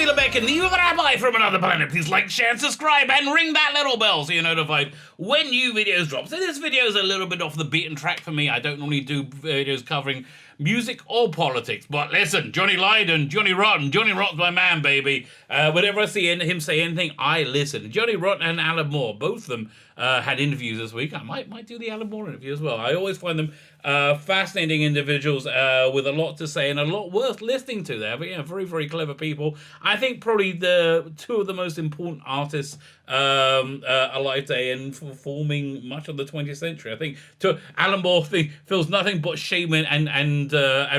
and the Rabbi from another planet. Please like, share, and subscribe, and ring that little bell so you're notified when new videos drop. So this video is a little bit off the beaten track for me. I don't normally do videos covering music or politics, but listen, Johnny Lydon, Johnny Rotten's my man, baby. Whenever I see him say anything, I listen. Johnny Rotten and Alan Moore, both of them had interviews this week. I might do the Alan Moore interview as well. I always find them fascinating individuals with a lot to say and a lot worth listening to there. But yeah, very, very clever people. I think probably the two of the most important artists alive today and forming much of the 20th century. I think to Alan Moore feels nothing but shame and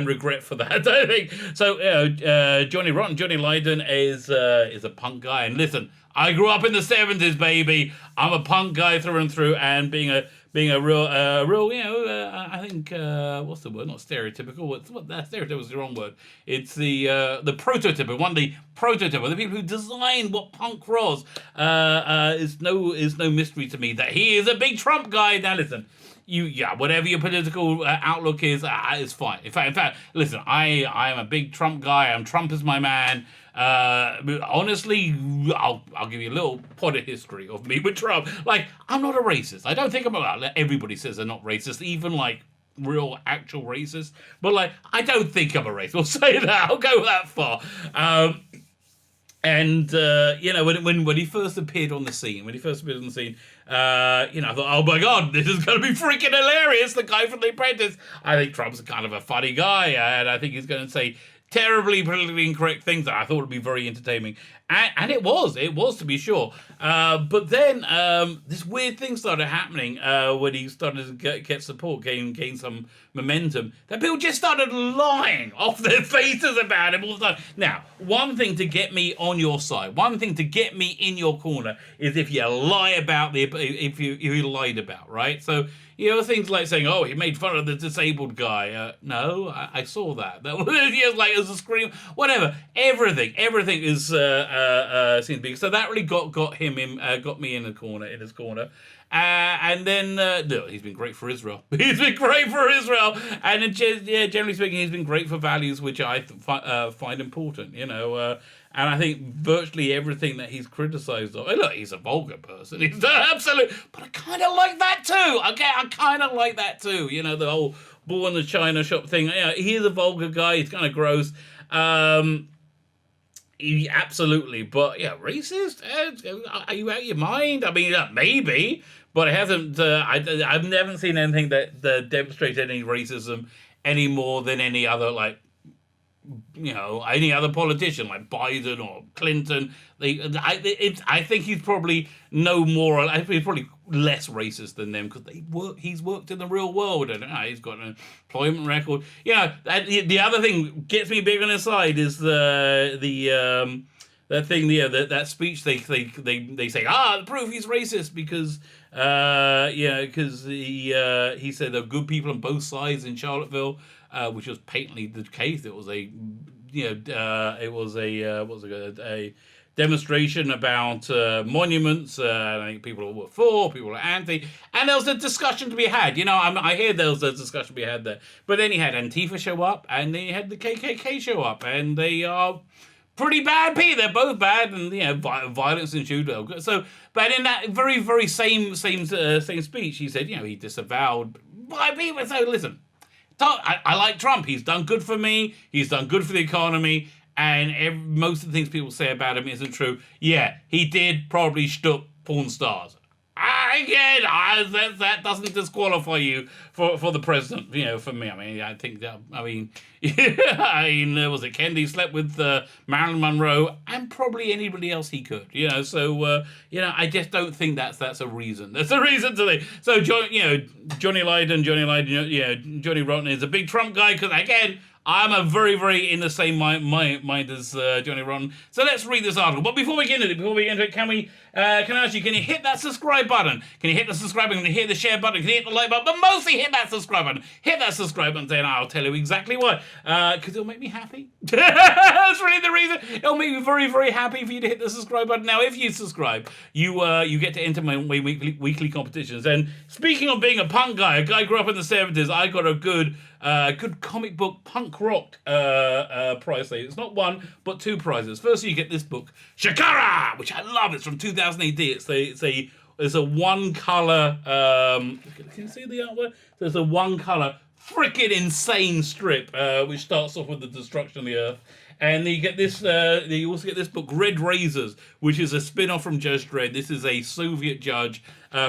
regret for that. I think so. Johnny Rotten, Johnny Lydon is a punk guy, and listen, I grew up in the 70s, baby. I'm a punk guy through and through, and being a real, I think, what's the word? Not stereotypical. What that stereotypical is the wrong word. It's the prototypical. One of the prototypical, the people who designed what punk was, is no mystery to me that he is a big Trump guy. Now listen, whatever your political outlook is fine. In fact, listen, I am a big Trump guy. Trump is my man. Honestly, I'll give you a little pot of history of me with Trump. Like, I'm not a racist. I don't think everybody says they're not racist, even like real actual racist. But like, I don't think I'm a racist. We'll say that. I'll go that far. When he first appeared on the scene, I thought, oh my God, this is going to be freaking hilarious. The guy from The Apprentice. I think Trump's kind of a funny guy, and I think he's going to say terribly politically incorrect things that I thought would be very entertaining. And it was to be sure. But then this weird thing started happening when he started to get support, gain some momentum, that people just started lying off their faces about him all the time. Now, one thing to get me on your side, one thing to get me in your corner is if you lie about if you lied about, right? So, things like saying, oh, he made fun of the disabled guy. No, I saw that. That was like as a scream, whatever. Everything is seems big. So that really got me in his corner. And then he's been great for Israel. He's been great for Israel, and generally speaking, he's been great for values which I find important. And I think virtually everything that he's criticised of. Look, he's a vulgar person. He's absolute, but I kind of like that too. Okay, I kind of like that too. The whole bull in the china shop thing. He is a vulgar guy. He's kind of gross. Absolutely, but racist? Are you out of your mind? I mean, maybe, but it hasn't. I've never seen anything that demonstrates any racism any more than any other any other politician like Biden or Clinton. I think he's probably he's probably less racist than them because he's worked in the real world and he's got an employment record. The other thing gets me big on his side is that speech they say the proof he's racist because he said there are good people on both sides in Charlottesville, which was patently the case. It was a demonstration about monuments. I think people were for, people were anti, and there was a discussion to be had. I hear there was a discussion to be had there, but then you had Antifa show up, and then you had the KKK show up, and they are pretty bad people. They're both bad, and violence ensued. So, but in that very, very same speech, he said, he disavowed black people. So listen, I like Trump. He's done good for me. He's done good for the economy. And most of the things people say about him isn't true. Yeah, he did probably shtuck porn stars. Again, that doesn't disqualify you for the president. For me, I think that. Was it Kennedy slept with Marilyn Monroe and probably anybody else he could. So I just don't think that's a reason. That's a reason to think. So Johnny Lydon, Johnny Rotten is a big Trump guy because again, I'm a very, very in the same mind as Johnny Rotten. So let's read this article. But before we get into it, can I ask you, can you hit that subscribe button? Can you hit the subscribe button? Can you hit the share button? Can you hit the like button? But mostly hit that subscribe button. Hit that subscribe button, and I'll tell you exactly why. Because it'll make me happy. That's really the reason. It'll make me very, very happy for you to hit the subscribe button. Now, if you subscribe, you get to enter my weekly competitions. And speaking of being a punk guy, a guy grew up in the 70s, I got a good good comic book punk rock prize. It's not one, but two prizes. First, you get this book, Shakara, which I love. It's from 2000 AD. It's a one color. Can you see the artwork? There's a one color, freaking insane strip, which starts off with the destruction of the Earth. And you get this. You also get this book, Red Razors, which is a spin-off from Judge Dredd. This is a Soviet judge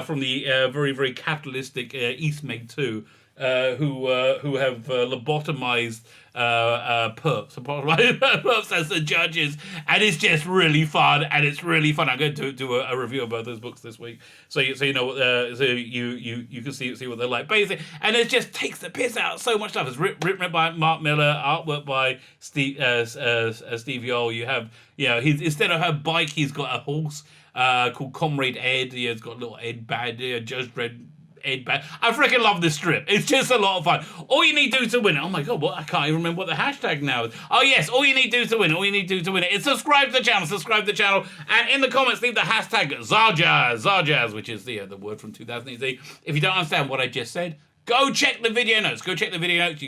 from the very, very capitalistic East Meg 2, who have lobotomized perps, perps as the judges, and it's just really fun. And it's really fun. I'm going to do a review of both those books this week, so you know what, so you can see what they're like, basically. And it just takes the piss out of so much stuff. It's written by Mark Millar, artwork by Steve Yeowell. You have, he's, instead of a bike, he's got a horse called Comrade Ed. He's got a little Ed badge, Judge Dredd Ed badge. I freaking love this strip. It's just a lot of fun. All you need to do to win it. Oh my god, what? I can't even remember what the hashtag now is. Oh yes, all you need to do to win it. All you need to do to win it is subscribe to the channel. Subscribe to the channel, and in the comments leave the hashtag Zarjaz, which is the word from 2018. If you don't understand what I just said, go check the video notes. You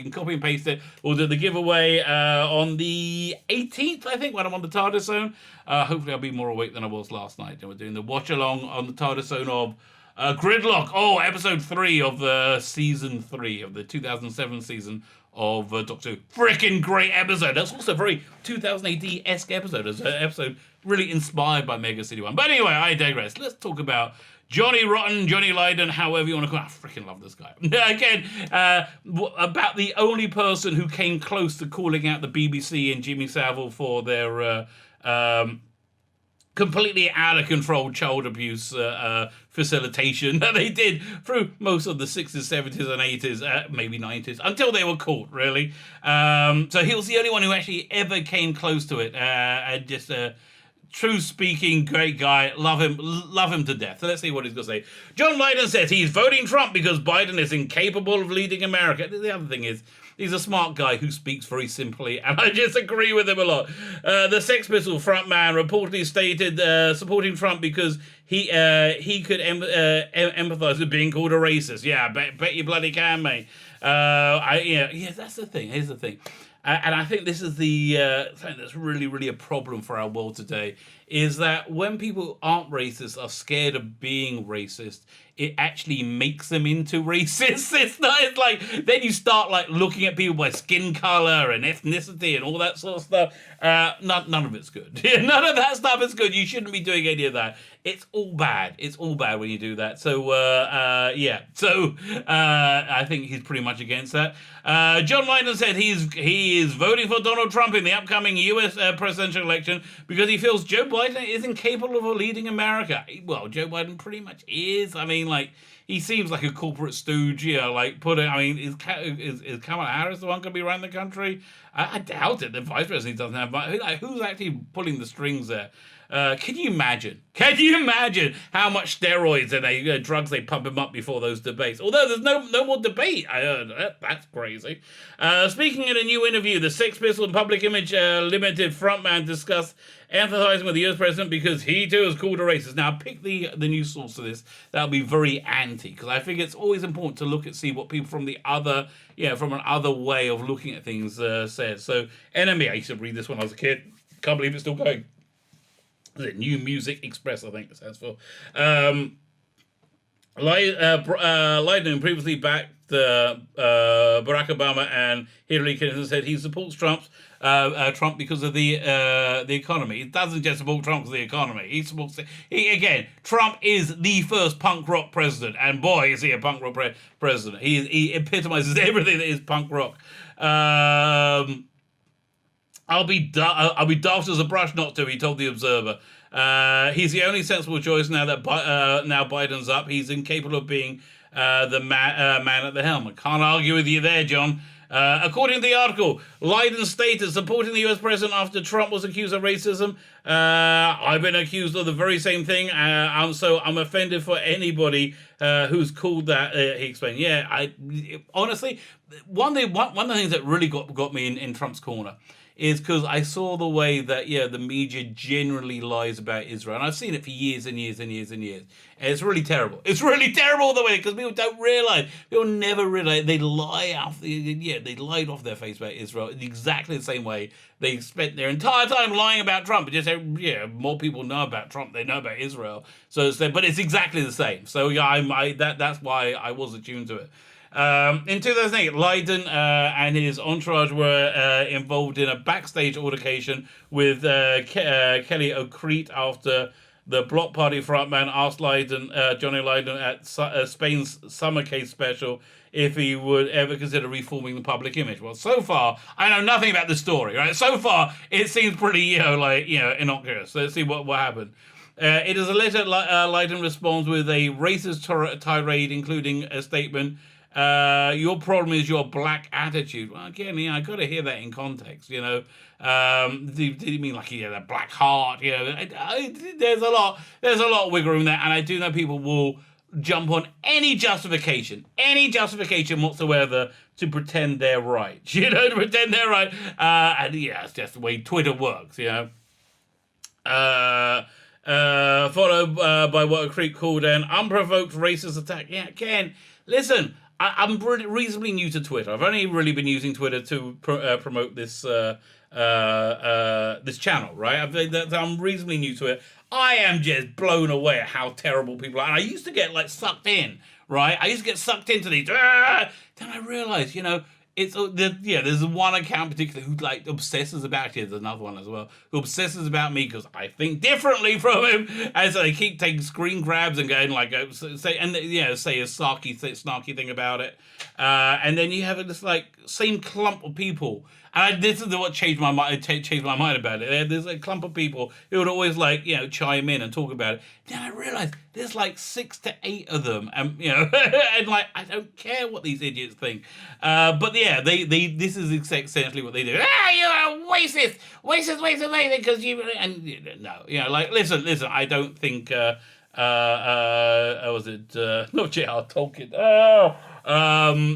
can copy and paste it. We'll do the giveaway on the 18th, I think, when I'm on the TARDIS zone. Hopefully I'll be more awake than I was last night. And we're doing the watch along on the TARDIS zone of Gridlock. Oh, episode 3 of season 3 of the 2007 season of Doctor Who. Freaking great episode. That's also a very 2000 AD-esque episode. It's an episode really inspired by Mega City 1. But anyway, I digress. Let's talk about Johnny Rotten, Johnny Lydon, however you want to call it. I freaking love this guy. Again, about the only person who came close to calling out the BBC and Jimmy Savile for their completely out of control child abuse facilitation that they did through most of the 60s, 70s, and 80s, maybe 90s, until they were caught, really. So he was the only one who actually ever came close to it, and just true speaking, great guy. Love him to death. So let's see what he's going to say. John Lydon says he's voting Trump because Biden is incapable of leading America. The other thing is, he's a smart guy who speaks very simply, and I just agree with him a lot. The Sex Pistols frontman reportedly stated supporting Trump because he could empathize with being called a racist. Yeah, bet you bloody can, mate. Yeah, that's the thing. Here's the thing. And I think this is the something that's really, really a problem for our world today, is that when people aren't racist are scared of being racist, it actually makes them into racists. It's like, then you start like looking at people by skin color and ethnicity and all that sort of stuff. None of it's good. None of that stuff is good. You shouldn't be doing any of that. It's all bad. It's all bad when you do that. So, yeah. So, I think he's pretty much against that. John Lydon said he is voting for Donald Trump in the upcoming U.S. presidential election because he feels Joe Biden is incapable of leading America. Well, Joe Biden pretty much is. I mean, like, he seems like a corporate stooge, is Kamala Harris the one going to be running the country? I doubt it. The vice president doesn't have money. Who's actually pulling the strings there? Can you imagine? Can you imagine how much steroids and drugs they pump him up before those debates? Although there's no more debate. I heard that's crazy. Speaking in a new interview, the Sex Pistols and Public Image Limited frontman discussed empathizing with the US president because he too is called a racist. Now, pick the news source of this. That'll be very anti, because I think it's always important to see what people from from another way of looking at things said. So, NME, I used to read this when I was a kid. Can't believe it's still going. Is it New Music Express, I think it stands for. Lydon previously backed Barack Obama and Hillary Clinton, said he supports Trump because of the economy. He doesn't just support Trump because of the economy. He supports Trump is the first punk rock president, and boy is he a punk rock president. He epitomizes everything that is punk rock. I'll be daft as a brush not to, he told The Observer. He's the only sensible choice now that now Biden's up. He's incapable of being the man at the helm. I can't argue with you there, John. According to the article, Lydon stated supporting the US president after Trump was accused of racism. I've been accused of the very same thing, so I'm offended for anybody who's called that. He explained, yeah, honestly, one of the things that really got me in Trump's corner is because I saw the way that the media generally lies about Israel, and I've seen it for years and years and years and years, and it's really terrible. It's really terrible the way, because people don't realize, people never realize they lie off. They lied off their face about Israel in exactly the same way they spent their entire time lying about Trump. But just more people know about Trump than they know about Israel. So, but it's exactly the same. So that's why I was attuned to it. In 2008, Lydon and his entourage were involved in a backstage altercation with Kelly O'Crete after the Block Party frontman asked Johnny Lydon at Spain's Summer Case special if he would ever consider reforming the public image. Well, so far, I know nothing about the story, right? So far, it seems pretty, innocuous. So let's see what happened. It is alleged that Lydon responds with a racist tirade, including a statement, your problem is your black attitude. Well, again, I got to hear that in context. Did he mean like a black heart? There's a lot of wiggle room there, and I do know people will jump on any justification whatsoever to pretend they're right. To pretend they're right, and it's just the way Twitter works. Followed by what O'Crete called an unprovoked racist attack. Yeah, again, listen. I'm reasonably new to Twitter. I've only really been using Twitter to promote this this channel, right? I'm reasonably new to it. I am just blown away at how terrible people are. And I used to get sucked in, right? I used to get sucked into these. Then I realized, there's one account in particular who obsesses about it. There's another one as well who obsesses about me because I think differently from him, and so they keep taking screen grabs and going say a snarky thing about it, and then you have this same clump of people. And this is what changed my mind. Changed my mind about it. There's a clump of people who would always chime in and talk about it. Then I realized there's 6 to 8 of them, and and I don't care what these idiots think. But this is essentially what they do. You're a racist, because you listen. I don't think. Was it not J.R. Tolkien?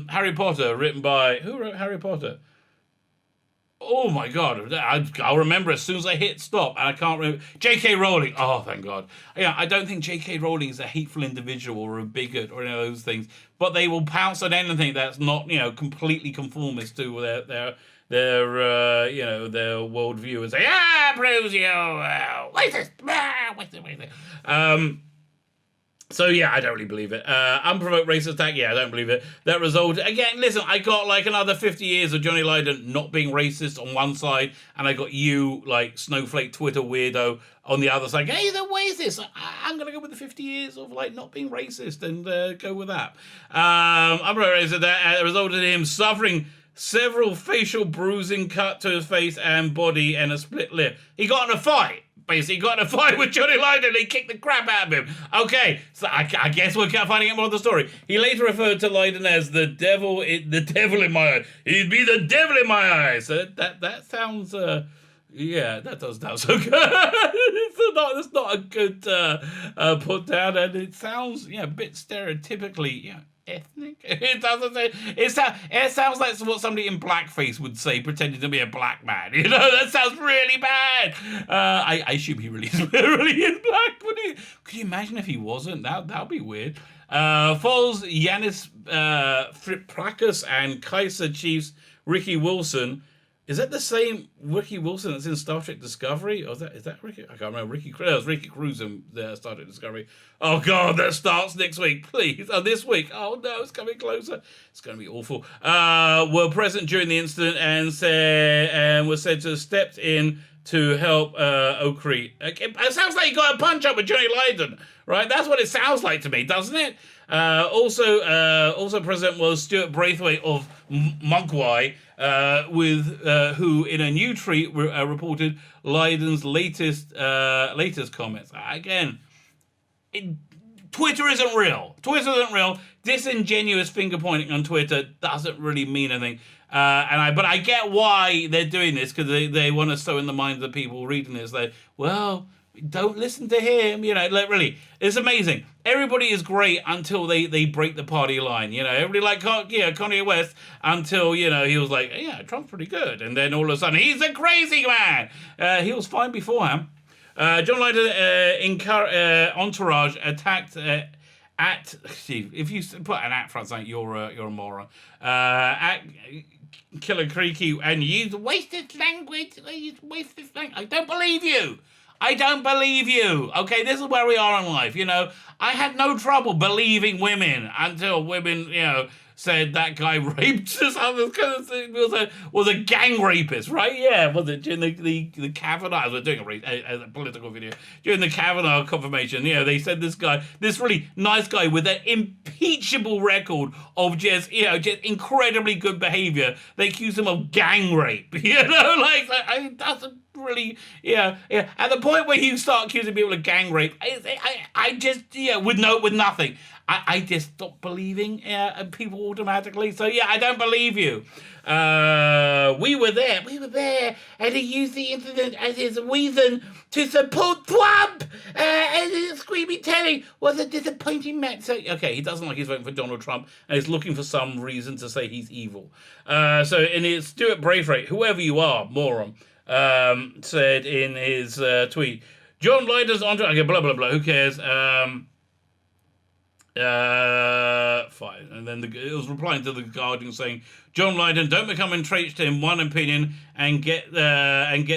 Harry Potter, written by who wrote Harry Potter? Oh my God, I'll remember as soon as I hit stop, and I can't remember. J.K. Rowling, oh thank God. I don't think J.K. Rowling is a hateful individual or a bigot or any of those things, but they will pounce on anything that's not, completely conformist to their worldview and say, proves you racist. So I don't really believe it. Unprovoked racist attack, I don't believe it. That resulted, again, listen, I got another 50 years of Johnny Lydon not being racist on one side, and I got you, snowflake Twitter weirdo, on the other side. Hey, they're racist. I'm going to go with the 50 years of not being racist and go with that. Unprovoked racist attack resulted in him suffering several facial bruising, cut to his face and body, and a split lip. He got in a fight. Basically got in a fight with Johnny Lydon and he kicked the crap out of him. Okay, so I guess we're finding out more of the story. He later referred to Lydon as the devil in my eye. He'd be the devil in my eyes. So that sounds, that does sound so good. It's not a good put down, and it sounds, a bit stereotypically, ethnic. It doesn't say. It sounds like what somebody in blackface would say, pretending to be a black man. That sounds really bad. I assume he really is black. Could you imagine if he wasn't? That'd be weird. Falls Yanis Friprakis and Kaiser Chiefs Ricky Wilson. Is that the same Ricky Wilson that's in Star Trek Discovery? Or is that Ricky? I can't remember. It was Ricky Cruz in Star Trek Discovery. Oh, God, that starts next week, please. Oh, this week. Oh, no, it's coming closer. It's going to be awful. Were present during the incident and were said to have stepped in to help O'Crete. It sounds like you got a punch up with Johnny Lydon, right? That's what it sounds like to me, doesn't it? Also present was Stuart Braithwaite of Mogwai, who in a new tweet reported Lydon's latest comments. Again, Twitter isn't real. Disingenuous finger pointing on Twitter doesn't really mean anything. But I get why they're doing this, because they want to sow in the minds of people reading this. Don't listen to him. Like, really, it's amazing. Everybody is great until they break the party line. Everybody like Kanye West until he was like, yeah, Trump's pretty good, and then all of a sudden he's a crazy man. He was fine beforehand. John Lydon entourage attacked. If you put an at front, like you're a moron. At Killer Creaky and use wasted language. I don't believe you. Okay, this is where we are in life. I had no trouble believing women until women, said that guy raped us. Was a gang rapist, right? Yeah, was it during the Kavanaugh? I was doing a political video during the Kavanaugh confirmation. They said this really nice guy with an impeachable record of just incredibly good behavior. They accused him of gang rape. That's really, At the point where you start accusing people of gang rape, I just, with nothing. I just stopped believing people automatically. So, I don't believe you. We were there, and he used the incident as his reason to support Trump. And his screaming telling was a disappointing match. So, okay, he doesn't like he's voting for Donald Trump, and he's looking for some reason to say he's evil. And it's Stuart Braithwaite, whoever you are, moron, said in his tweet, John Lydon's entree, okay, blah, blah, blah, who cares? Fine. And then it was replying to the Guardian saying, John Lydon, don't become entrenched in one opinion and get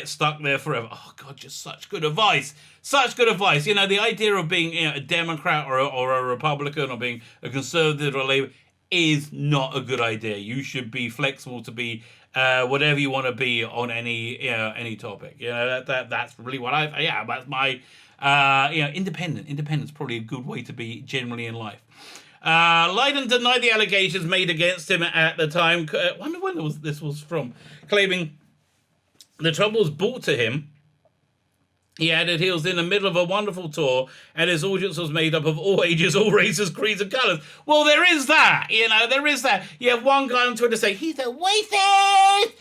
stuck there forever. Oh God, just such good advice. Such good advice. The idea of being a Democrat or a Republican or being a conservative or a Labour is not a good idea. You should be flexible to be whatever you want to be on any topic. That's really what that's my independence probably a good way to be generally in life. Lydon denied the allegations made against him at the time. I wonder when this was from. Claiming the trouble was brought to him. He added he was in the middle of a wonderful tour and his audience was made up of all ages, all races, creeds and colours. Well, there is that, there is that. You have one guy on Twitter say, he's a racist,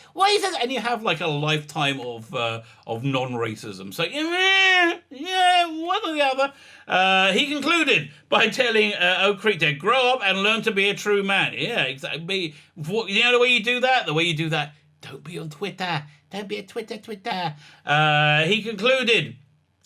and you have like a lifetime of non-racism. So, one or the other. He concluded by telling Oak Creek to grow up and learn to be a true man. Yeah, exactly. You know the way you do that? The way you do that, don't be on Twitter. Don't be a Twitter. He concluded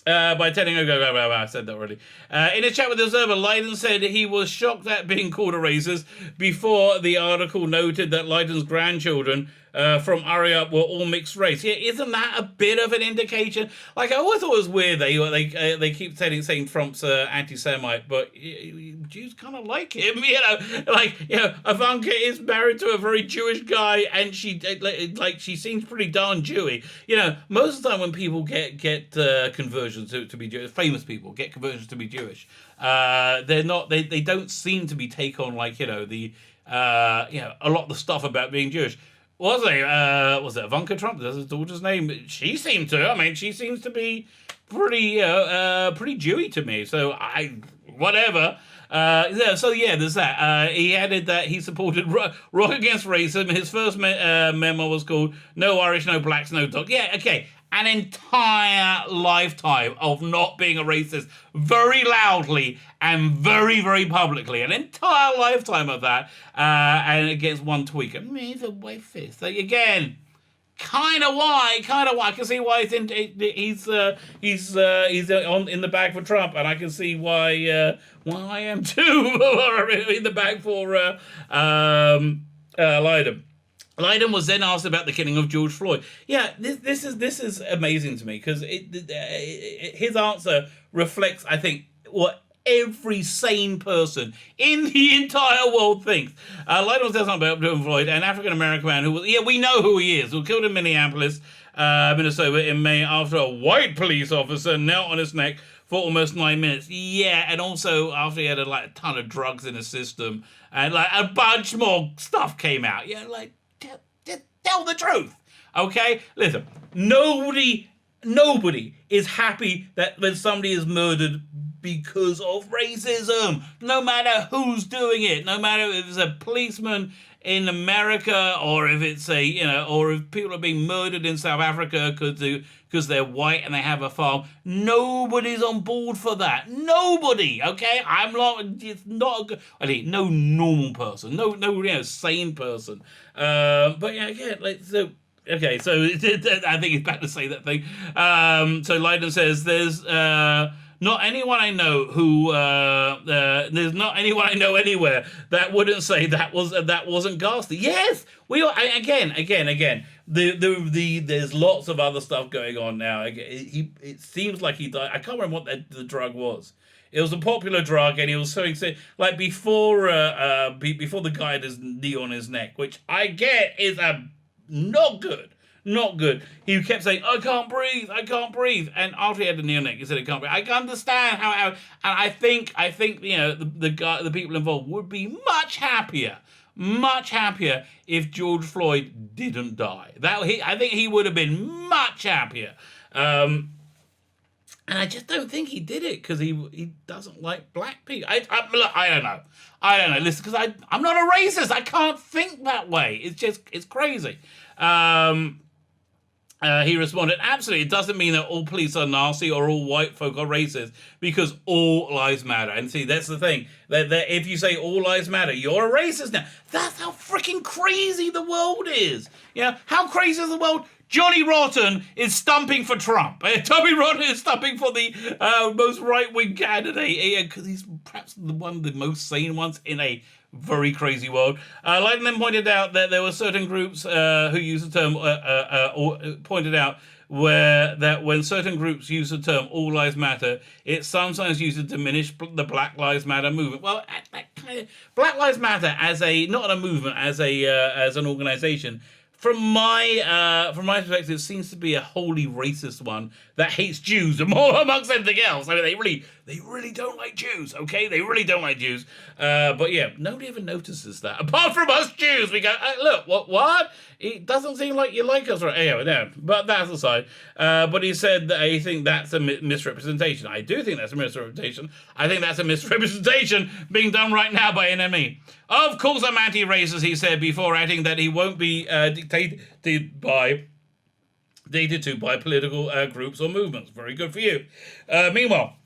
by telling I said that already. In a chat with the Observer, Lydon said he was shocked at being called a racist before the article noted that Lydon's grandchildren from Ariab were all mixed race. Yeah, isn't that a bit of an indication? Like, I always thought it was weird they keep saying Trump's anti-Semite, but Jews kind of like him, Ivanka is married to a very Jewish guy, and she seems pretty darn Jewy. Most of the time when people get conversions to be Jewish, famous people get conversions to be Jewish, they're not. They don't seem to be take on a lot of the stuff about being Jewish. Was it Ivanka Trump? That's his daughter's name. She seemed to. I mean, she seems to be pretty Jewy to me. So whatever. There's that. He added that he supported Rock Against Racism. His first memo was called "No Irish, No Blacks, No Dogs." Yeah, okay. An entire lifetime of not being a racist, very loudly and very, very publicly. An entire lifetime of that, and against one tweak. I mean, he's a white fist. Like, again, kind of why. I can see why he's in the bag for Trump, and I can see why I am too in the bag for Lydon. Lydon was then asked about the killing of George Floyd. Yeah, this is amazing to me because his answer reflects, I think, what every sane person in the entire world thinks. Lydon was asked about George Floyd, an African-American man who was, we know who he is, who was killed in Minneapolis, Minnesota in May after a white police officer knelt on his neck for almost 9 minutes. Yeah, and also after he had a ton of drugs in his system and a bunch more stuff came out. Yeah, tell the truth, okay? Listen, nobody is happy that when somebody is murdered because of racism. No matter who's doing it, no matter if it's a policeman in America or if it's or if people are being murdered in South Africa because they're white and they have a farm, nobody's on board for that. Nobody, okay? It's not a good, no normal person, no sane person. But yeah, again, okay, so I think it's bad to say that thing. So Lydon says there's not anyone I know who there's not anyone I know anywhere that wouldn't say that wasn't ghastly. Yes, we are, again. There's lots of other stuff going on now. It seems like he died. I can't remember what the drug was. It was a popular drug, and he was so like before the guy had his knee on his neck, which I get is not good. Not good. He kept saying, I can't breathe. And after he had the knee on neck, he said, I can't breathe. I can understand how, and I think, the people involved would be much happier if George Floyd didn't die. I think he would have been much happier. And I just don't think he did it because he doesn't like black people. Look, I don't know. Listen, because I'm not a racist. I can't think that way. It's crazy. He responded, absolutely, it doesn't mean that all police are nasty or all white folk are racist, because all lives matter. And see, that's the thing. That if you say all lives matter, you're a racist now. That's how freaking crazy the world is. Yeah, how crazy is the world? Johnny Rotten is stumping for Trump. Tommy Rotten is stumping for the most right-wing candidate, because he's perhaps one of the most sane ones in a very crazy world. Lydon then pointed out that there were certain groups who use the term, or pointed out that when certain groups use the term "all lives matter," it's sometimes used to diminish the Black Lives Matter movement. Well, Black Lives Matter as not a movement, as an organization. From my perspective, seems to be a wholly racist one that hates Jews more amongst anything else. I mean, they really don't like Jews, okay? They really don't like Jews. But yeah, nobody ever notices that. Apart from us Jews, we go, look, what? It doesn't seem like you like us, right? Anyway, no, but that's aside. But he said that I think that's a misrepresentation. I do think that's a misrepresentation. I think that's a misrepresentation being done right now by NME. Of course, I'm anti-racist, he said, before adding that he won't be dictated by political groups or movements. Very good for you. Meanwhile,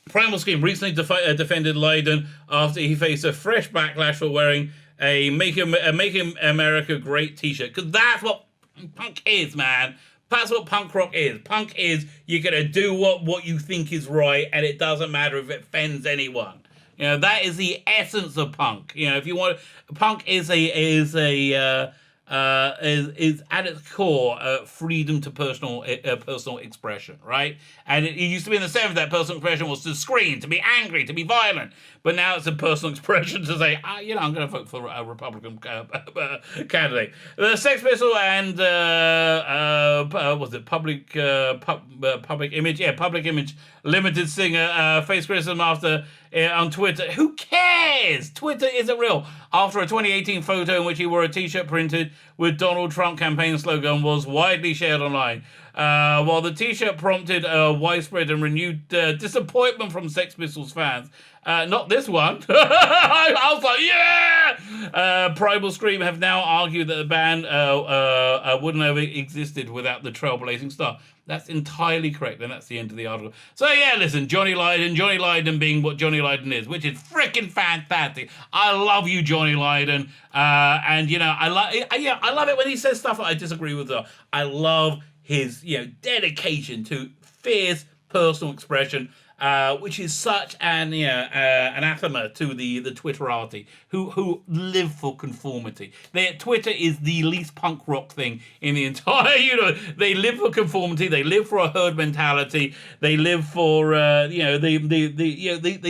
Primal Scheme recently defended Lydon after he faced a fresh backlash for wearing a Make America Great t-shirt. Because that's what punk is, man. That's what punk rock is. Punk is you're going to do what you think is right, and it doesn't matter if it offends anyone. That is the essence of punk. If you want, punk is at its core freedom to personal expression, right? And it used to be in the 70s that personal expression was to scream, to be angry, to be violent. But now it's a personal expression to say, I'm going to vote for a Republican candidate. The Sex Pistols and Public Image? Yeah, Public Image Limited singer faced criticism after on Twitter. Who cares? Twitter isn't real. After a 2018 photo in which he wore a t-shirt printed with Donald Trump campaign slogan was widely shared online. While the t-shirt prompted widespread and renewed disappointment from Sex Pistols fans. Not this one. I was like, yeah! Primal Scream have now argued that the band wouldn't have existed without the trailblazing star. That's entirely correct, and that's the end of the article. So yeah, listen, Johnny Lydon being what Johnny Lydon is, which is freaking fantastic. I love you, Johnny Lydon, and I love it when he says stuff that I disagree with. I love his dedication to fierce personal expression. Which is such an anathema to the Twitterati who live for conformity. Twitter is the least punk rock thing in the entire universe. They live for conformity. They live for a herd mentality. They live for they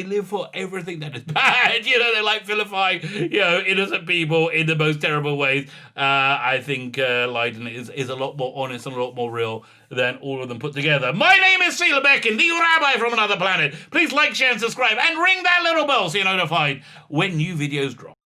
live for everything that is bad. They like vilifying innocent people in the most terrible ways. I think Lydon is a lot more honest and a lot more real than all of them put together. My name is Sheila Beckin, the Rabbi from another planet. Please like, share, and subscribe, and ring that little bell so you're notified when new videos drop.